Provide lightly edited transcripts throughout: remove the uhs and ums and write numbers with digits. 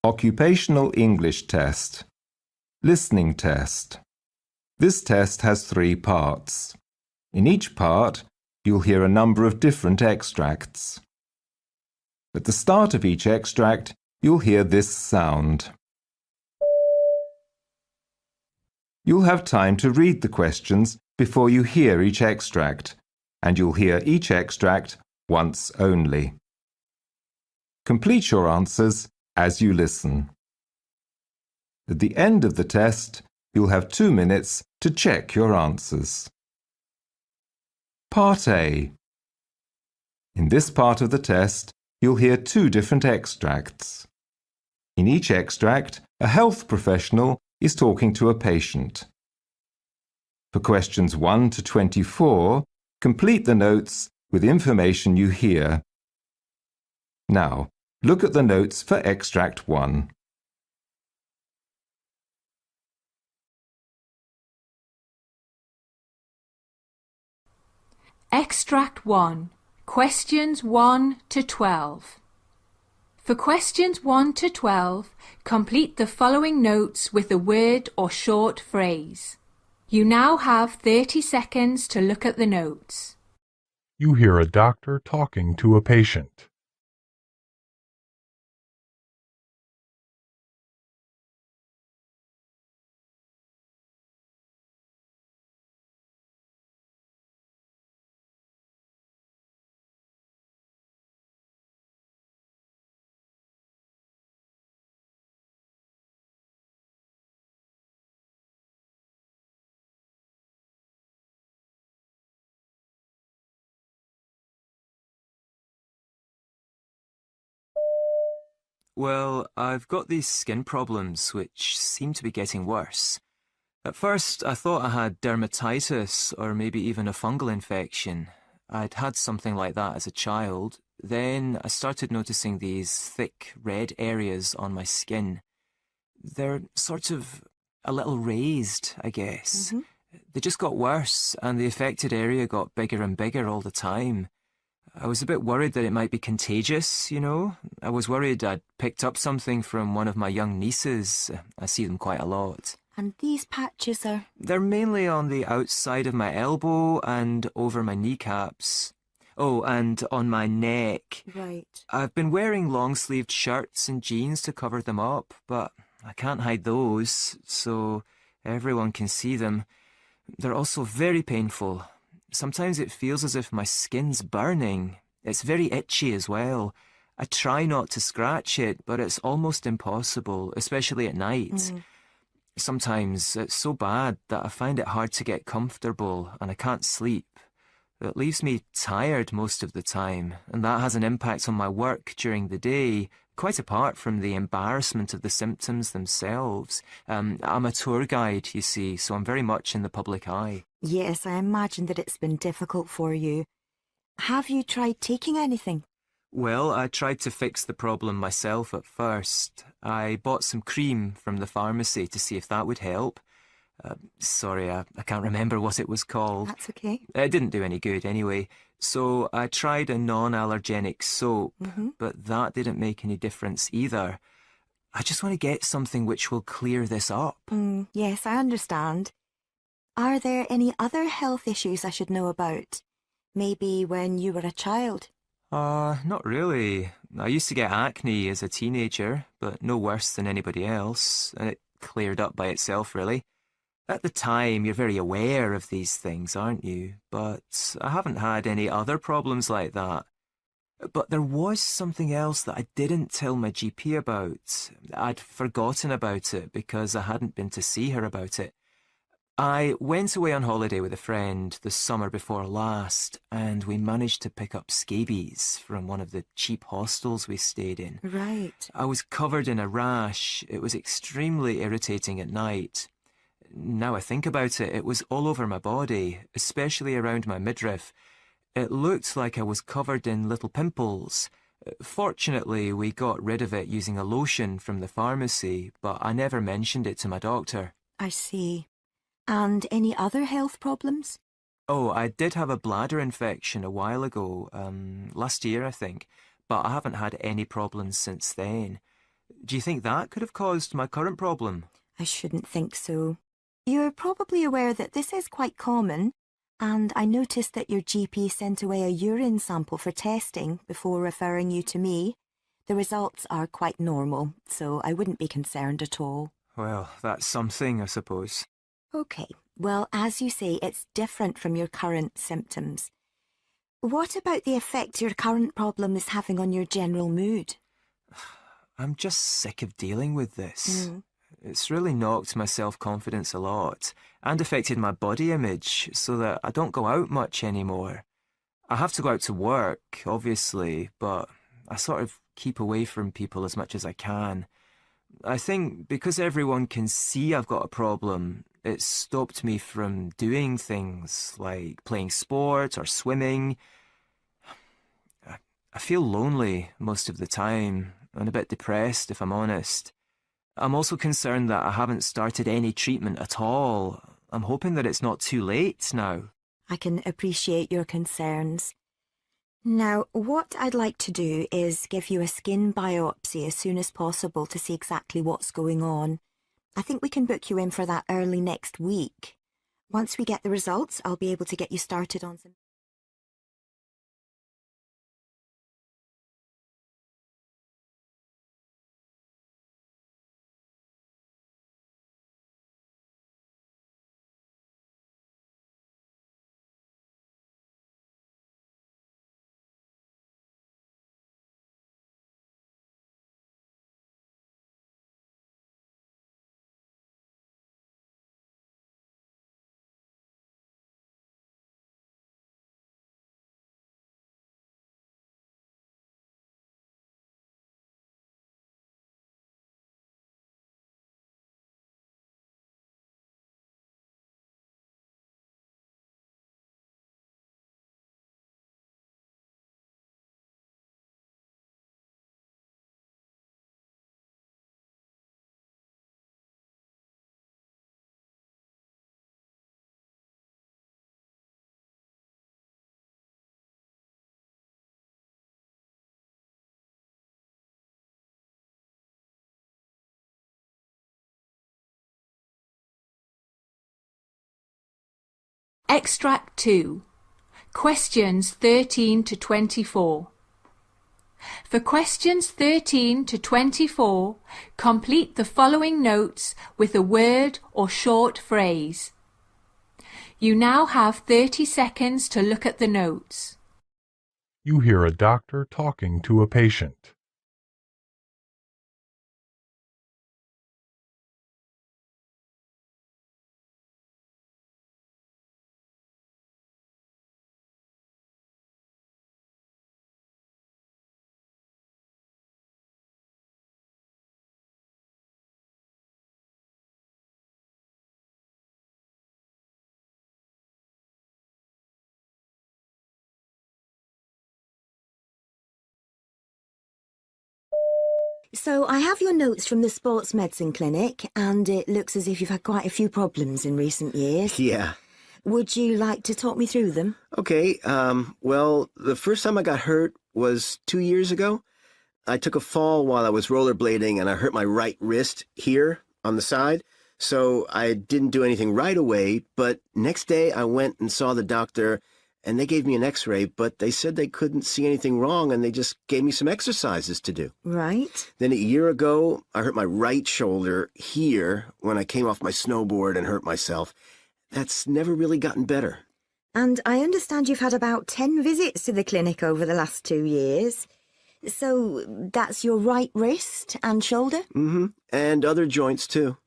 Occupational English Test. Listening Test. This test has 3 parts. In each part, you'll hear a number of different extracts. At the start of each extract, you'll hear this sound. You'll have time to read the questions before you hear each extract, and you'll hear each extract once only. Complete your answers as you listen. At the end of the test, you'll have 2 minutes to check your answers. Part A. In this part of the test, you'll hear 2 different extracts. In each extract, a health professional is talking to a patient. For questions 1 to 24, complete the notes with information you hear. Now, look at the notes for extract 1. Extract 1. Questions 1 to 12. For questions 1 to 12, complete the following notes with a word or short phrase. You now have 30 seconds to look at the notes. You hear a doctor talking to a patient. Well, I've got these skin problems which seem to be getting worse. At first, I thought I had dermatitis or maybe even a fungal infection. I'd had something like that as a child. Then I started noticing these thick red areas on my skin. They're sort of a little raised, I guess. They just got worse, and the affected area got bigger and bigger all the time. I was a bit worried that it might be contagious, you know. I was worried I'd picked up something from one of my young nieces. I see them quite a lot. And these patches are... They're mainly on the outside of my elbow and over my kneecaps. Oh, and on my neck. Right. I've been wearing long-sleeved shirts and jeans to cover them up, but I can't hide those, so everyone can see them. They're also very painful. Sometimes it feels as if my skin's burning. It's very itchy as well. I try not to scratch it, but it's almost impossible, especially at night. Sometimes it's so bad that I find it hard to get comfortable and I can't sleep. It leaves me tired most of the time, and that has an impact on my work during the day, quite apart from the embarrassment of the symptoms themselves. I'm a tour guide, you see, so I'm very much in the public eye. Yes, I imagine that it's been difficult for you. Have you tried taking anything? Well, I tried to fix the problem myself at first. I bought some cream from the pharmacy to see if that would help. Sorry, I can't remember what it was called. That's okay. It didn't do any good anyway. So I tried a non-allergenic soap, but that didn't make any difference either. I just want to get something which will clear this up. Yes, I understand. Are there any other health issues I should know about? Maybe when you were a child? Not really. I used to get acne as a teenager, but no worse than anybody else, and it cleared up by itself, really. At the time, you're very aware of these things, aren't you? But I haven't had any other problems like that. But there was something else that I didn't tell my GP about. I'd forgotten about it because I hadn't been to see her about it. I went away on holiday with a friend the summer before last, and we managed to pick up scabies from one of the cheap hostels we stayed in. Right. I was covered in a rash. It was extremely irritating at night. Now I think about it, it was all over my body, especially around my midriff. It looked like I was covered in little pimples. Fortunately, we got rid of it using a lotion from the pharmacy, but I never mentioned it to my doctor. I see. And any other health problems? Oh, I did have a bladder infection a while ago, last year I think, but I haven't had any problems since then. Do you think that could have caused my current problem? I shouldn't think so. You're probably aware that this is quite common, and I noticed that your GP sent away a urine sample for testing before referring you to me. The results are quite normal, so I wouldn't be concerned at all. Well, that's something, I suppose. Okay, well, as you say, it's different from your current symptoms. What about the effect your current problem is having on your general mood? I'm just sick of dealing with this. It's really knocked my self-confidence a lot and affected my body image so that I don't go out much anymore. I have to go out to work, obviously, but I sort of keep away from people as much as I can. I think because everyone can see I've got a problem, it's stopped me from doing things like playing sport or swimming. I feel lonely most of the time and a bit depressed, if I'm honest. I'm also concerned that I haven't started any treatment at all. I'm hoping that it's not too late now. I can appreciate your concerns. Now, what I'd like to do is give you a skin biopsy as soon as possible to see exactly what's going on. I think we can book you in for that early next week. Once we get the results, I'll be able to get you started on some... Extract 2. Questions 13 to 24. For questions 13 to 24, complete the following notes with a word or short phrase. You now have 30 seconds to look at the notes. You hear a doctor talking to a patient. So I have your notes from the sports medicine clinic, and it looks as if you've had quite a few problems in recent years. Yeah. Would you like to talk me through them? Okay, well, the first time I got hurt was 2 years ago. I took a fall while I was rollerblading and I hurt my right wrist here on the side. So I didn't do anything right away, but next day I went and saw the doctor and they gave me an x-ray, but they said they couldn't see anything wrong and they just gave me some exercises to do. Right. Then a year ago, I hurt my right shoulder here when I came off my snowboard and hurt myself. That's never really gotten better. And I understand you've had about 10 visits to the clinic over the last 2 years. So that's your right wrist and shoulder? Mm-hmm. And other joints, too.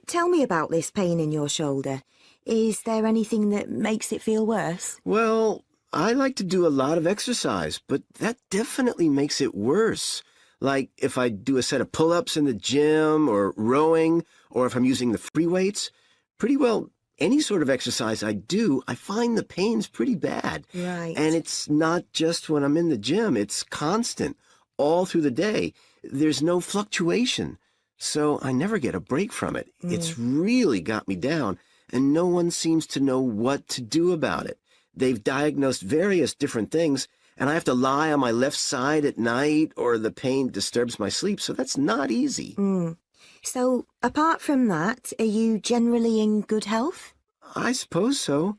Tell me about this pain in your shoulder. Is there anything that makes it feel worse? Well, I like to do a lot of exercise, but that definitely makes it worse. Like if I do a set of pull-ups in the gym or rowing, or if I'm using the free weights, pretty well any sort of exercise I do, I find the pain's pretty bad. Right. And it's not just when I'm in the gym, it's constant, all through the day. There's no fluctuation, so I never get a break from it. It's really got me down, and no one seems to know what to do about it. They've diagnosed various different things, and I have to lie on my left side at night or the pain disturbs my sleep, so that's not easy. So, apart from that, are you generally in good health? I suppose so.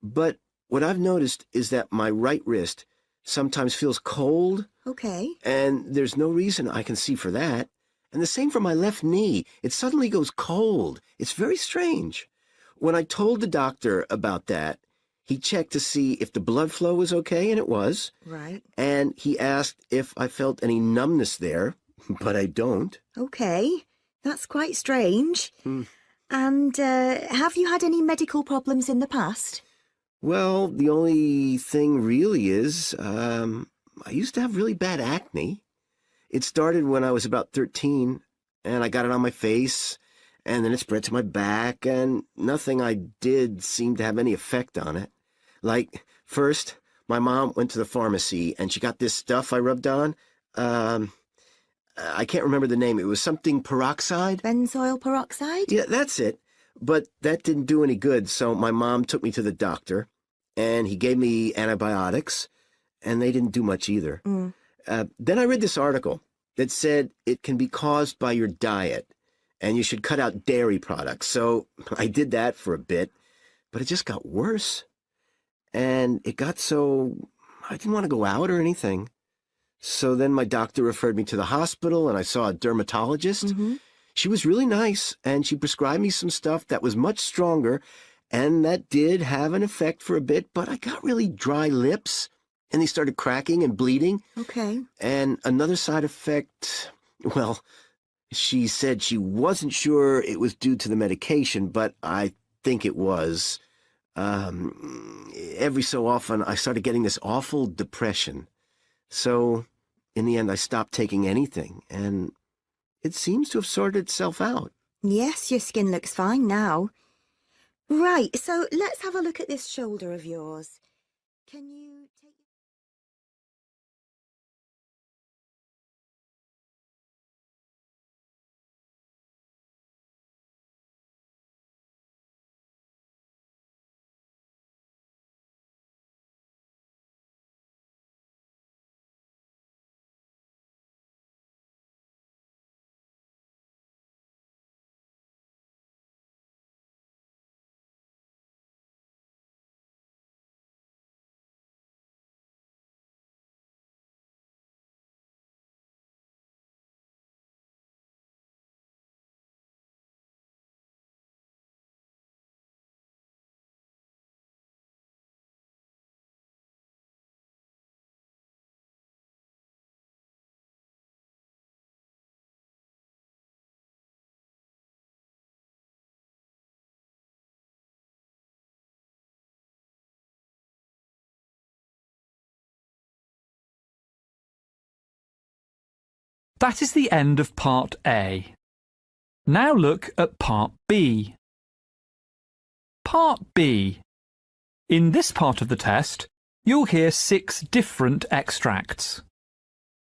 But what I've noticed is that my right wrist sometimes feels cold, Okay. and there's no reason I can see for that. And the same for my left knee. It suddenly goes cold. It's very strange. When I told the doctor about that, he checked to see if the blood flow was okay, and it was. Right. And he asked if I felt any numbness there, but I don't. Okay. That's quite strange. And have you had any medical problems in the past? Well, the only thing really is, I used to have really bad acne. It started when I was about 13, and I got it on my face, and then it spread to my back, and nothing I did seemed to have any effect on it. Like, first, my mom went to the pharmacy, and she got this stuff I rubbed on. I can't remember the name. It was something peroxide. Benzoyl peroxide? Yeah, that's it. But that didn't do any good, so my mom took me to the doctor, and he gave me antibiotics, and they didn't do much either. Then I read this article that said it can be caused by your diet, and you should cut out dairy products. So I did that for a bit, but it just got worse. And it got so I didn't want to go out or anything. So then my doctor referred me to the hospital, and I saw a dermatologist. She was really nice, and she prescribed me some stuff that was much stronger, and that did have an effect for a bit, but I got really dry lips, and they started cracking and bleeding. Okay. And another side effect, well, she said she wasn't sure it was due to the medication, but I think it was. Every so often, I started getting this awful depression. So, in the end, I stopped taking anything, and it seems to have sorted itself out. Yes, your skin looks fine now. Right, so let's have a look at this shoulder of yours. Can you take... That is the end of Part A. Now look at Part B. Part B. In this part of the test, you'll hear 6 different extracts.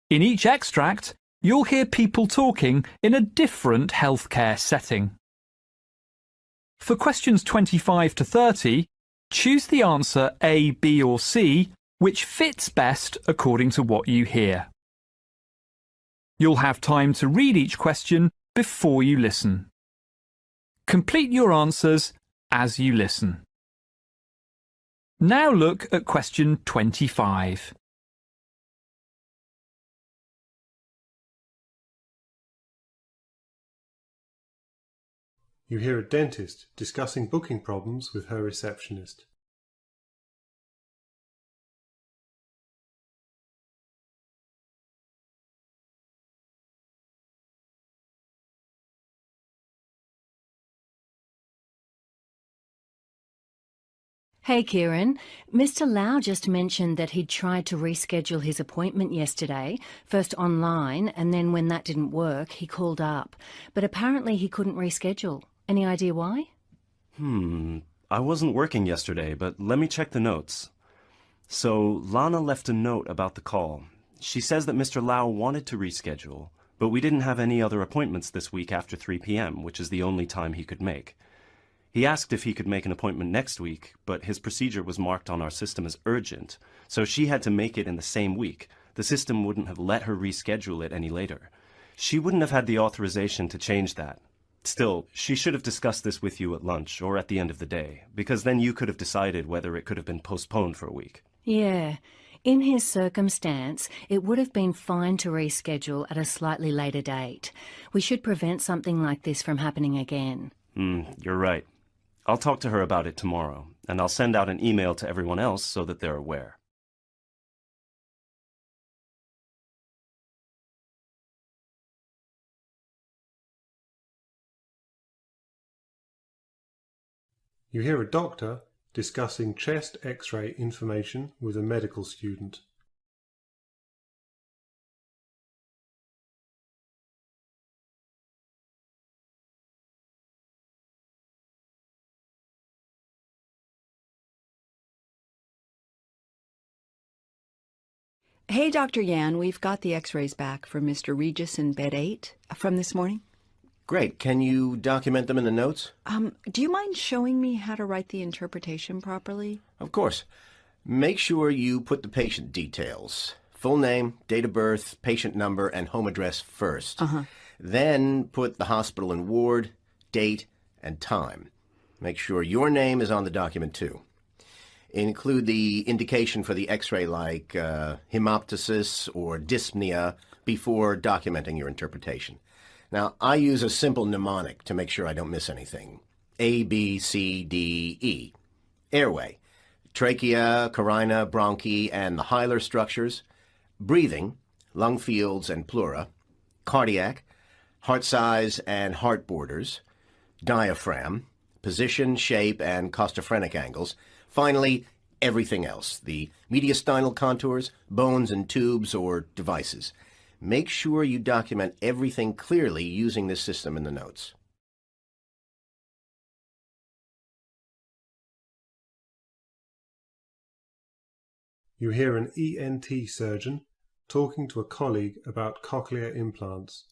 In each extract, you'll hear people talking in a different healthcare setting. For questions 25 to 30, choose the answer A, B or C, which fits best according to what you hear. You'll have time to read each question before you listen. Complete your answers as you listen. Now look at question 25. You hear a dentist discussing booking problems with her receptionist. Hey Kieran, Mr. Lau just mentioned that he'd tried to reschedule his appointment yesterday, first online, and then when that didn't work, he called up. But apparently he couldn't reschedule. Any idea why? I wasn't working yesterday, but let me check the notes. So, Lana left a note about the call. She says that Mr. Lau wanted to reschedule, but we didn't have any other appointments this week after 3 p.m., which is the only time he could make. He asked if he could make an appointment next week, but his procedure was marked on our system as urgent, so she had to make it in the same week. The system wouldn't have let her reschedule it any later. She wouldn't have had the authorization to change that. Still, she should have discussed this with you at lunch or at the end of the day, because then you could have decided whether it could have been postponed for a week. Yeah. In his circumstance, it would have been fine to reschedule at a slightly later date. We should prevent something like this from happening again. You're right. I'll talk to her about it tomorrow, and I'll send out an email to everyone else so that they're aware. You hear a doctor discussing chest X-ray information with a medical student. Hey, Dr. Yan, we've got the x-rays back from Mr. Regis in bed 8 from this morning. Great. Can you document them in the notes? Do you mind showing me how to write the interpretation properly? Of course. Make sure you put the patient details. Full name, date of birth, patient number, and home address first. Then put the hospital and ward, date, and time. Make sure your name is on the document too. Include the indication for the x-ray like hemoptysis or dyspnea before documenting your interpretation. Now, I use a simple mnemonic to make sure I don't miss anything. A, B, C, D, E. Airway, trachea, carina, bronchi, and the hilar structures. Breathing, lung fields and pleura. Cardiac, heart size and heart borders. Diaphragm, position, shape, and costophrenic angles. Finally, everything else, the mediastinal contours, bones and tubes or devices. Make sure you document everything clearly using this system in the notes. You hear an ENT surgeon talking to a colleague about cochlear implants.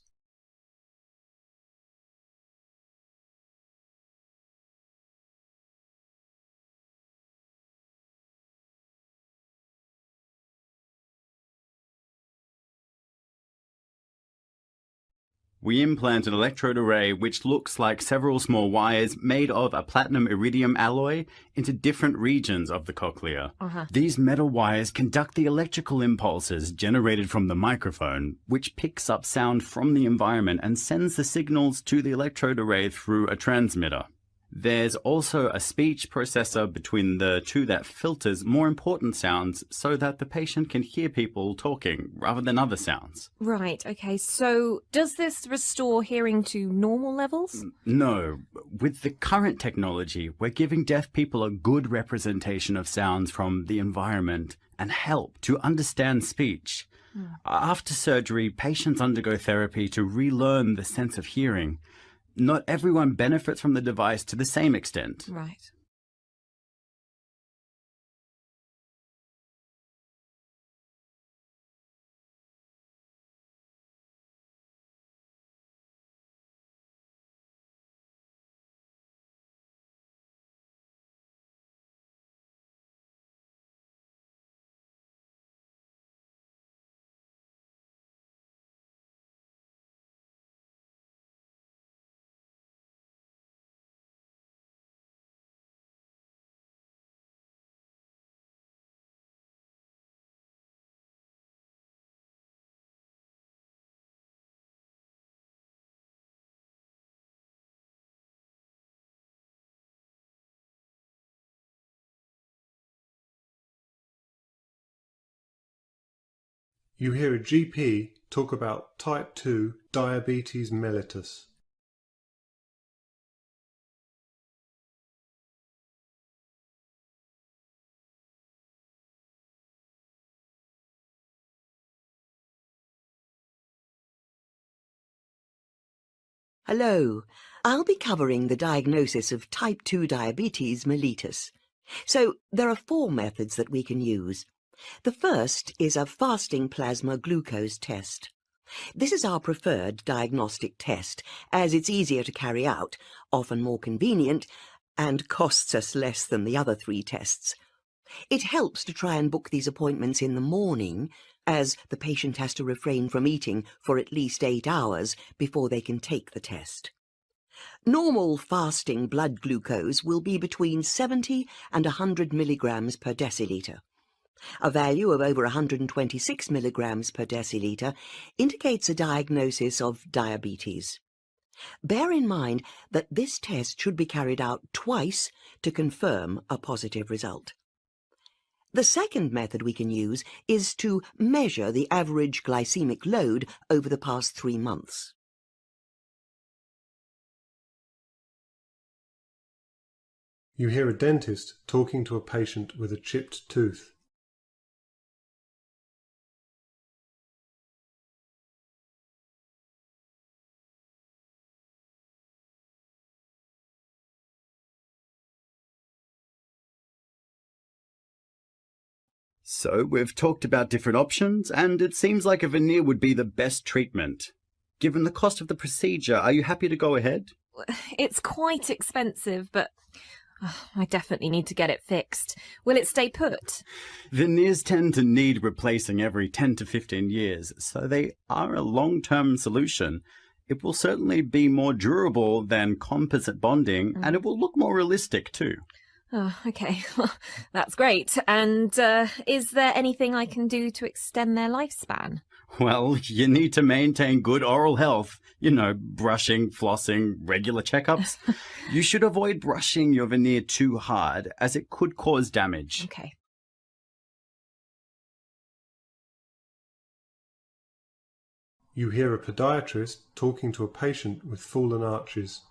We implant an electrode array which looks like several small wires made of a platinum iridium alloy into different regions of the cochlea. These metal wires conduct the electrical impulses generated from the microphone, which picks up sound from the environment and sends the signals to the electrode array through a transmitter. There's also a speech processor between the two that filters more important sounds so that the patient can hear people talking rather than other sounds. Right, okay, so does this restore hearing to normal levels? No. With the current technology, we're giving deaf people a good representation of sounds from the environment and help to understand speech. After surgery, patients undergo therapy to relearn the sense of hearing. Not everyone benefits from the device to the same extent. Right. You hear a GP talk about type 2 diabetes mellitus. Hello. I'll be covering the diagnosis of type 2 diabetes mellitus. So there are 4 methods that we can use. The first is a fasting plasma glucose test. This is our preferred diagnostic test, as it's easier to carry out, often more convenient, and costs us less than the other 3 tests. It helps to try and book these appointments in the morning, as the patient has to refrain from eating for at least 8 hours before they can take the test. Normal fasting blood glucose will be between 70 and 100 milligrams per deciliter. A value of over 126 milligrams per deciliter indicates a diagnosis of diabetes. Bear in mind that this test should be carried out twice to confirm a positive result. The second method we can use is to measure the average glycemic load over the past 3 months. You hear a dentist talking to a patient with a chipped tooth. So we've talked about different options, and it seems like a veneer would be the best treatment. Given the cost of the procedure, are you happy to go ahead? It's quite expensive, but I definitely need to get it fixed. Will it stay put? Veneers tend to need replacing every 10 to 15 years, so they are a long-term solution. It will certainly be more durable than composite bonding, and it will look more realistic too. Oh, okay. That's great. And is there anything I can do to extend their lifespan? Well, you need to maintain good oral health. You know, brushing, flossing, regular checkups. You should avoid brushing your veneer too hard, as it could cause damage. Okay. You hear a podiatrist talking to a patient with fallen arches.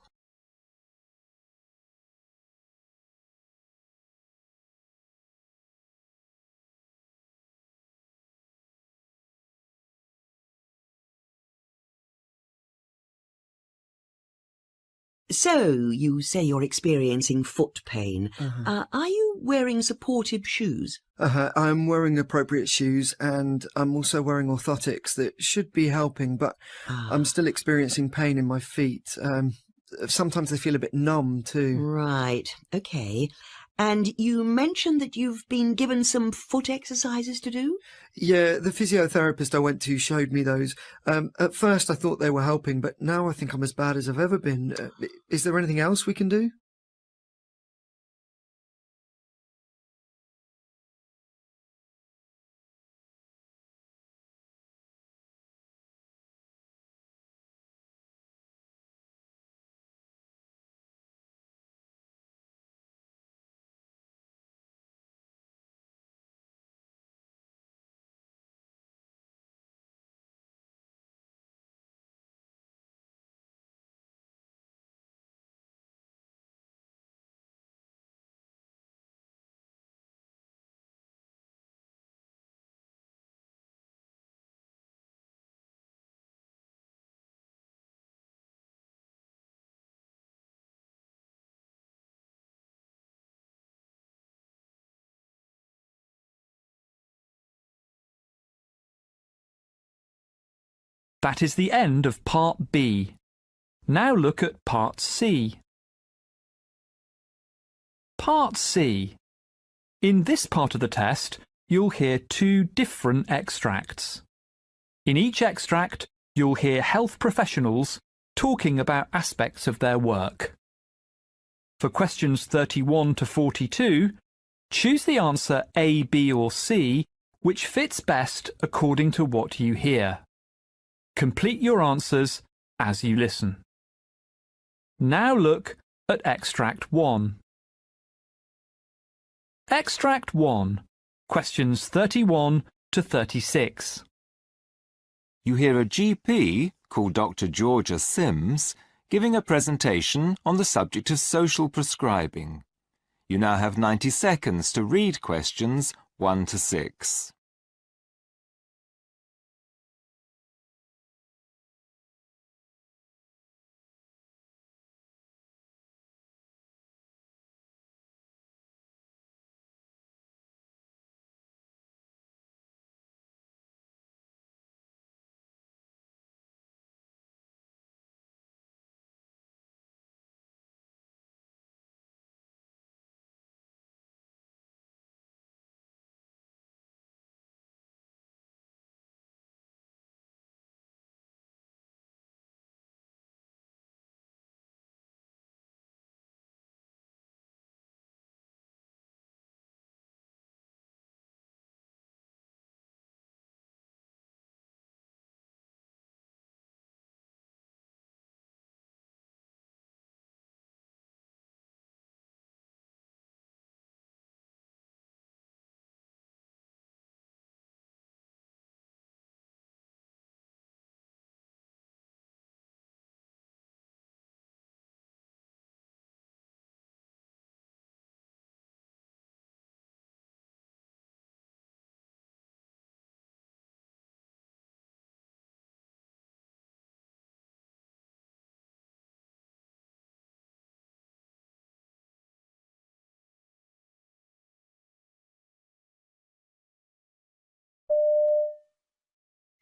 So, you say you're experiencing foot pain. Are you wearing supportive shoes? I'm wearing appropriate shoes, and I'm also wearing orthotics that should be helping, but I'm still experiencing pain in my feet. Sometimes they feel a bit numb too. Right, okay. And you mentioned that you've been given some foot exercises to do? Yeah, the physiotherapist I went to showed me those. At first I thought they were helping, but now I think I'm as bad as I've ever been. Is there anything else we can do? That is the end of Part B. Now look at Part C. Part C. In this part of the test, you'll hear 2 different extracts. In each extract, you'll hear health professionals talking about aspects of their work. For questions 31 to 42, choose the answer A, B or C, which fits best according to what you hear. Complete your answers as you listen. Now look at Extract 1. Extract 1, questions 31 to 36. You hear a GP, called Dr. Georgia Sims, giving a presentation on the subject of social prescribing. You now have 90 seconds to read questions 1 to 6.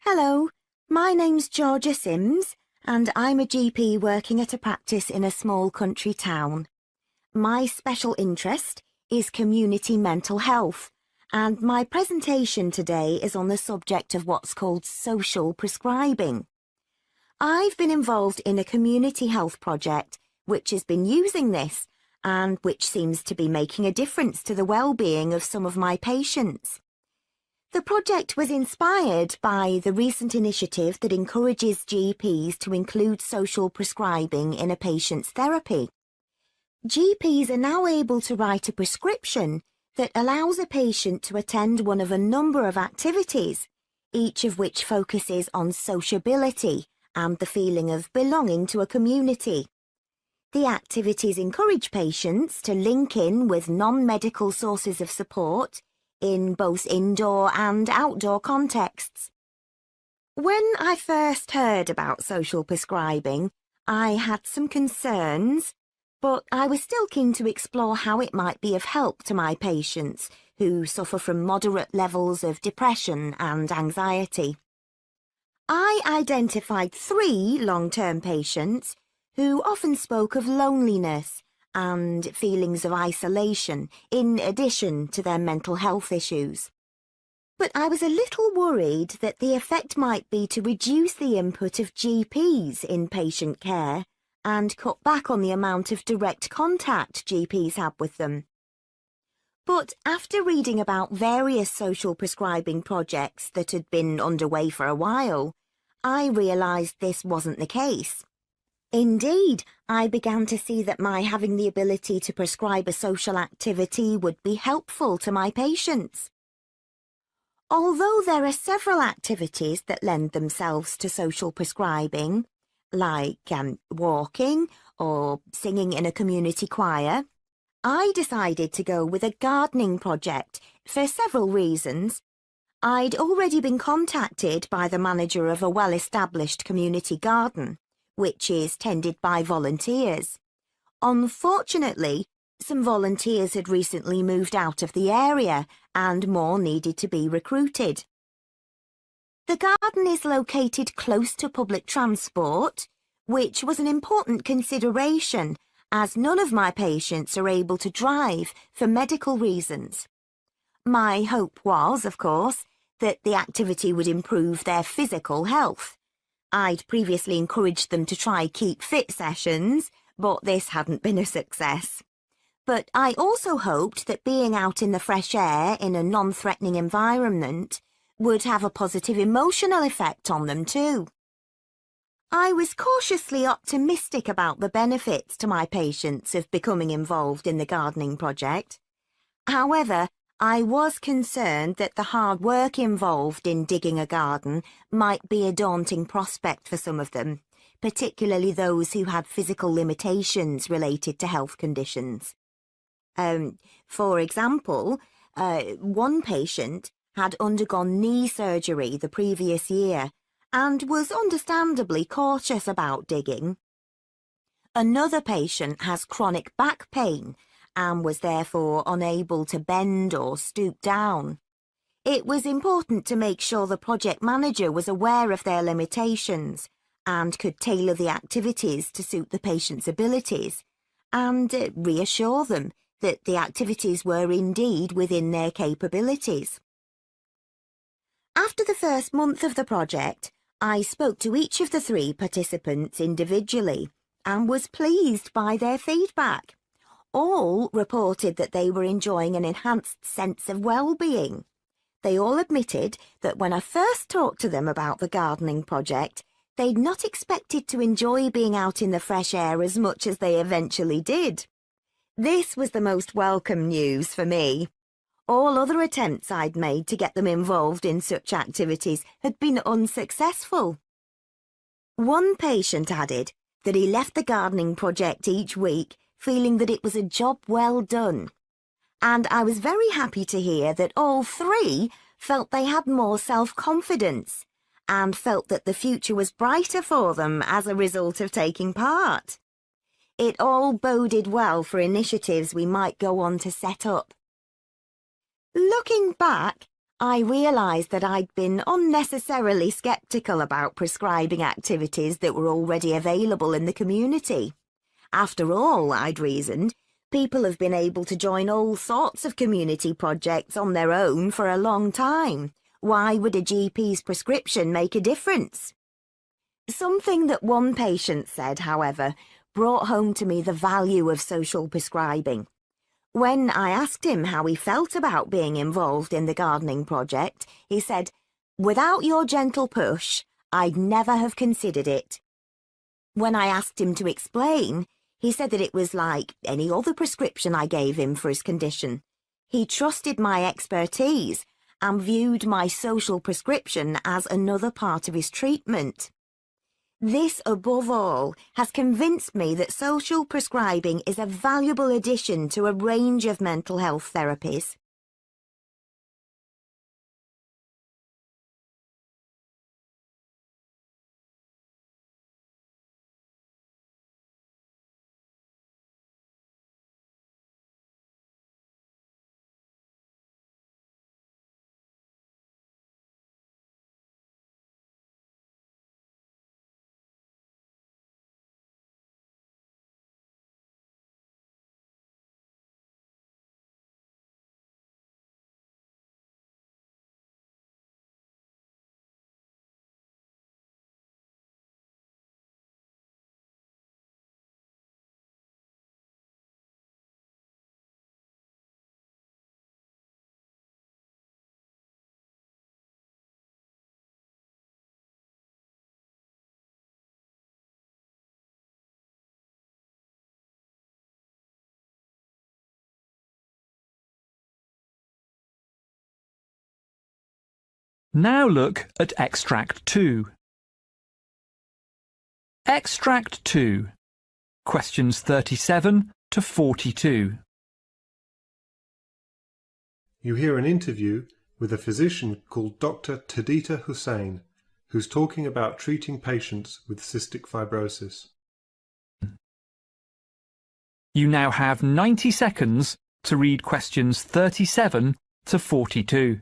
Hello, my name's Georgia Sims, and I'm a GP working at a practice in a small country town. My special interest is community mental health, and my presentation today is on the subject of what's called social prescribing. I've been involved in a community health project which has been using this and which seems to be making a difference to the well-being of some of my patients. The project was inspired by the recent initiative that encourages GPs to include social prescribing in a patient's therapy. GPs are now able to write a prescription that allows a patient to attend one of a number of activities, each of which focuses on sociability and the feeling of belonging to a community. The activities encourage patients to link in with non-medical sources of support in both indoor and outdoor contexts. When I first heard about social prescribing, I had some concerns, but I was still keen to explore how it might be of help to my patients who suffer from moderate levels of depression and anxiety. I identified 3 long-term patients who often spoke of loneliness and feelings of isolation in addition to their mental health issues. But I was a little worried that the effect might be to reduce the input of GPs in patient care and cut back on the amount of direct contact GPs have with them. But after reading about various social prescribing projects that had been underway for a while, I realised this wasn't the case. Indeed, I began to see that my having the ability to prescribe a social activity would be helpful to my patients. Although there are several activities that lend themselves to social prescribing, like walking or singing in a community choir, I decided to go with a gardening project for several reasons. I'd already been contacted by the manager of a well-established community garden, which is tended by volunteers. Unfortunately, some volunteers had recently moved out of the area and more needed to be recruited. The garden is located close to public transport, which was an important consideration as none of my patients are able to drive for medical reasons. My hope was, of course, that the activity would improve their physical health. I'd previously encouraged them to try keep fit sessions, but this hadn't been a success. But I also hoped that being out in the fresh air in a non-threatening environment would have a positive emotional effect on them too. I was cautiously optimistic about the benefits to my patients of becoming involved in the gardening project. However, I was concerned that the hard work involved in digging a garden might be a daunting prospect for some of them, particularly those who had physical limitations related to health conditions. For example, one patient had undergone knee surgery the previous year and was understandably cautious about digging. Another patient has chronic back pain and was therefore unable to bend or stoop down. It was important to make sure the project manager was aware of their limitations and could tailor the activities to suit the patient's abilities, and reassure them that the activities were indeed within their capabilities. After the first month of the project, I spoke to each of the 3 participants individually and was pleased by their feedback. All reported that they were enjoying an enhanced sense of well-being. They all admitted that when I first talked to them about the gardening project, they'd not expected to enjoy being out in the fresh air as much as they eventually did. This was the most welcome news for me. All other attempts I'd made to get them involved in such activities had been unsuccessful. One patient added that he left the gardening project each week feeling that it was a job well done. And I was very happy to hear that all 3 felt they had more self-confidence and felt that the future was brighter for them as a result of taking part. It all boded well for initiatives we might go on to set up. Looking back, I realised that I'd been unnecessarily sceptical about prescribing activities that were already available in the community. After all, I'd reasoned, people have been able to join all sorts of community projects on their own for a long time. Why would a GP's prescription make a difference? Something that one patient said, however, brought home to me the value of social prescribing. When I asked him how he felt about being involved in the gardening project, he said, "Without your gentle push, I'd never have considered it." When I asked him to explain, he said that it was like any other prescription I gave him for his condition. He trusted my expertise and viewed my social prescription as another part of his treatment. This, above all, has convinced me that social prescribing is a valuable addition to a range of mental health therapies. Now look at Extract 2. Extract 2. Questions 37 to 42. You hear an interview with a physician called Dr. Tadita Hussain, who's talking about treating patients with cystic fibrosis. You now have 90 seconds to read questions 37 to 42.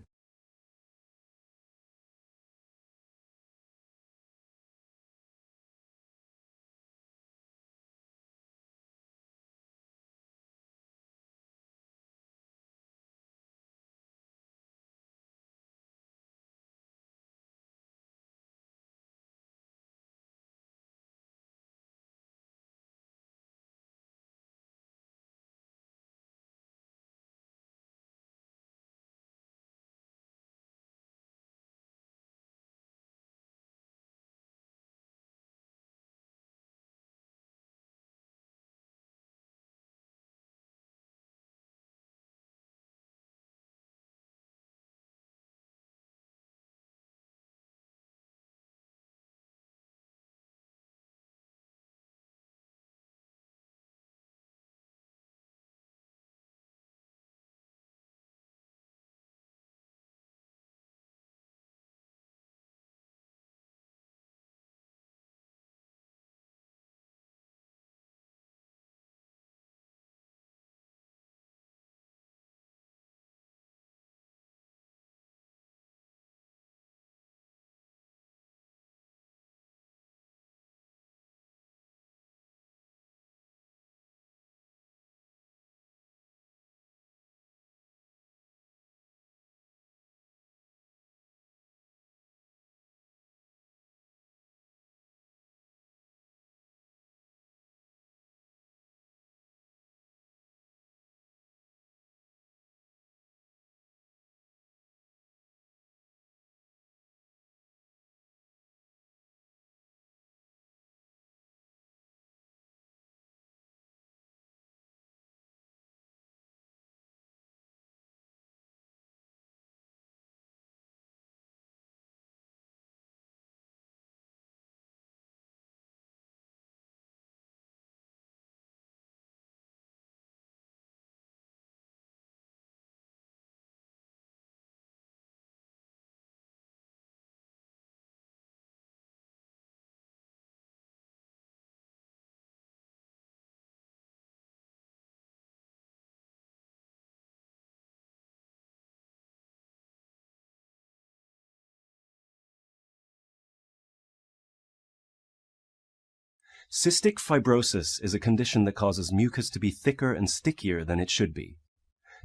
Cystic fibrosis is a condition that causes mucus to be thicker and stickier than it should be.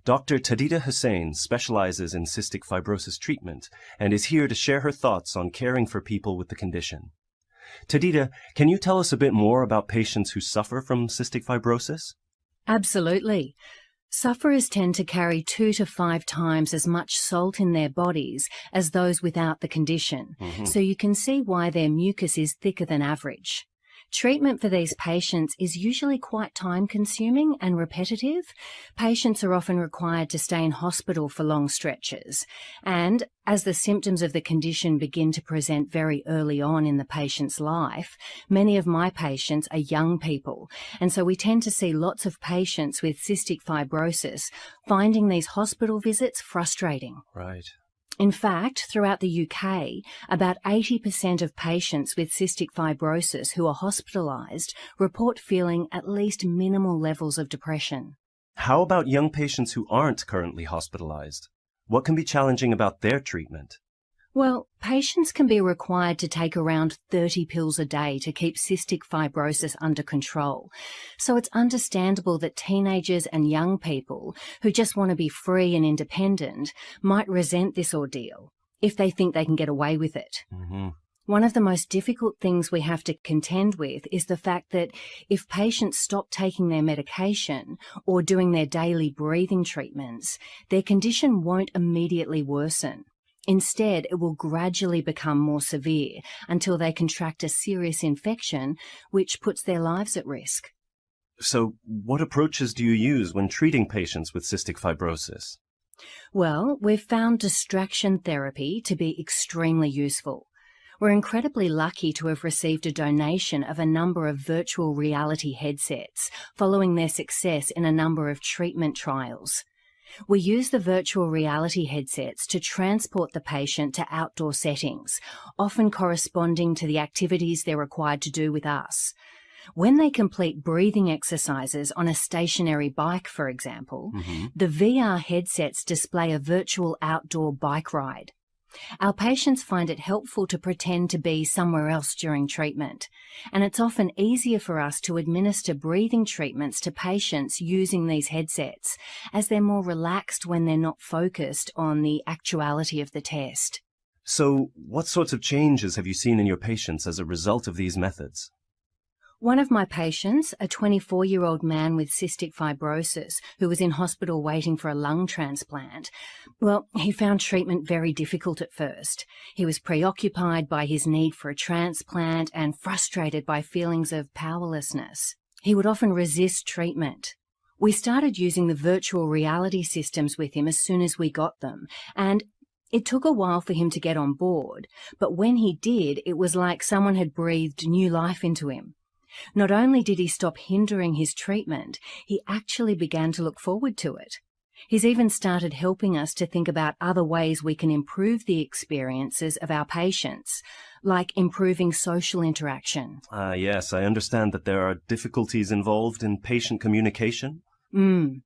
Dr. Tadita Hussain specializes in cystic fibrosis treatment and is here to share her thoughts on caring for people with the condition. Tadita, can you tell us a bit more about patients who suffer from cystic fibrosis? Absolutely. Sufferers tend to carry 2 to 5 times as much salt in their bodies as those without the condition, so you can see why their mucus is thicker than average. Treatment for these patients is usually quite time-consuming and repetitive. Patients are often required to stay in hospital for long stretches. And as the symptoms of the condition begin to present very early on in the patient's life, many of my patients are young people. And so we tend to see lots of patients with cystic fibrosis finding these hospital visits frustrating. Right. In fact, throughout the UK, about 80% of patients with cystic fibrosis who are hospitalised report feeling at least minimal levels of depression. How about young patients who aren't currently hospitalized? What can be challenging about their treatment? Well, patients can be required to take around 30 pills a day to keep cystic fibrosis under control. So it's understandable that teenagers and young people who just want to be free and independent might resent this ordeal if they think they can get away with it. One of the most difficult things we have to contend with is the fact that if patients stop taking their medication or doing their daily breathing treatments, their condition won't immediately worsen. Instead, it will gradually become more severe until they contract a serious infection, which puts their lives at risk. So, what approaches do you use when treating patients with cystic fibrosis? Well, we've found distraction therapy to be extremely useful. We're incredibly lucky to have received a donation of a number of virtual reality headsets following their success in a number of treatment trials. We use the virtual reality headsets to transport the patient to outdoor settings, often corresponding to the activities they're required to do with us. When they complete breathing exercises on a stationary bike, for example, the VR headsets display a virtual outdoor bike ride. Our patients find it helpful to pretend to be somewhere else during treatment, and it's often easier for us to administer breathing treatments to patients using these headsets, as they're more relaxed when they're not focused on the actuality of the test. So, what sorts of changes have you seen in your patients as a result of these methods? One of my patients, a 24-year-old man with cystic fibrosis who was in hospital waiting for a lung transplant, well, he found treatment very difficult at first. He was preoccupied by his need for a transplant and frustrated by feelings of powerlessness. He would often resist treatment. We started using the virtual reality systems with him as soon as we got them, and it took a while for him to get on board, but when he did, it was like someone had breathed new life into him. Not only did he stop hindering his treatment, he actually began to look forward to it. He's even started helping us to think about other ways we can improve the experiences of our patients, like improving social interaction. Yes, I understand that there are difficulties involved in patient communication. We're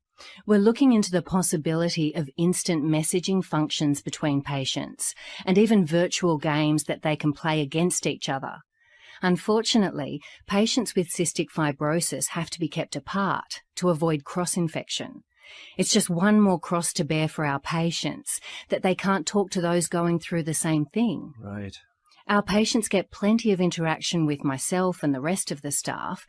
looking into the possibility of instant messaging functions between patients, and even virtual games that they can play against each other. Unfortunately, patients with cystic fibrosis have to be kept apart to avoid cross-infection. It's just one more cross to bear for our patients, that they can't talk to those going through the same thing. Right. Our patients get plenty of interaction with myself and the rest of the staff,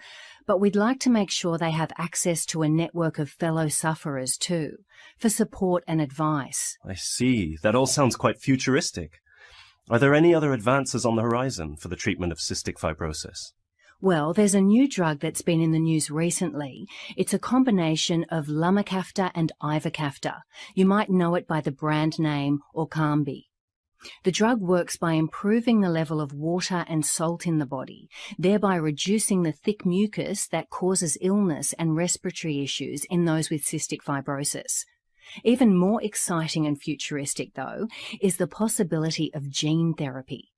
but we'd like to make sure they have access to a network of fellow sufferers too, for support and advice. I see. That all sounds quite futuristic. Are there any other advances on the horizon for the treatment of cystic fibrosis? Well, there's a new drug that's been in the news recently. It's a combination of lumacaftor and ivacaftor. You might know it by the brand name Orkambi. The drug works by improving the level of water and salt in the body, thereby reducing the thick mucus that causes illness and respiratory issues in those with cystic fibrosis. Even more exciting and futuristic, though, is the possibility of gene therapy,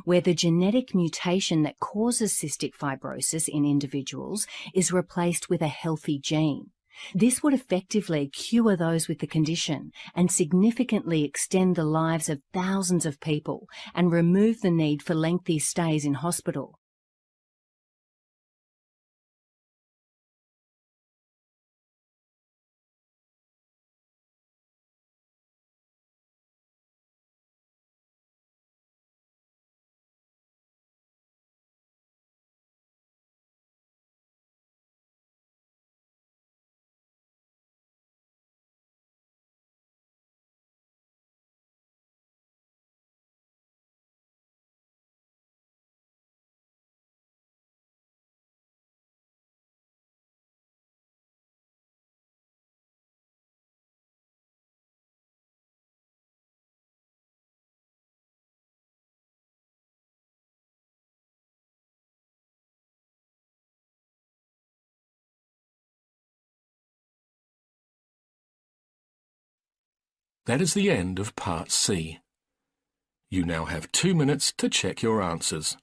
where the genetic mutation that causes cystic fibrosis in individuals is replaced with a healthy gene. This would effectively cure those with the condition and significantly extend the lives of thousands of people and remove the need for lengthy stays in hospital. That is the end of Part C. You now have 2 minutes to check your answers.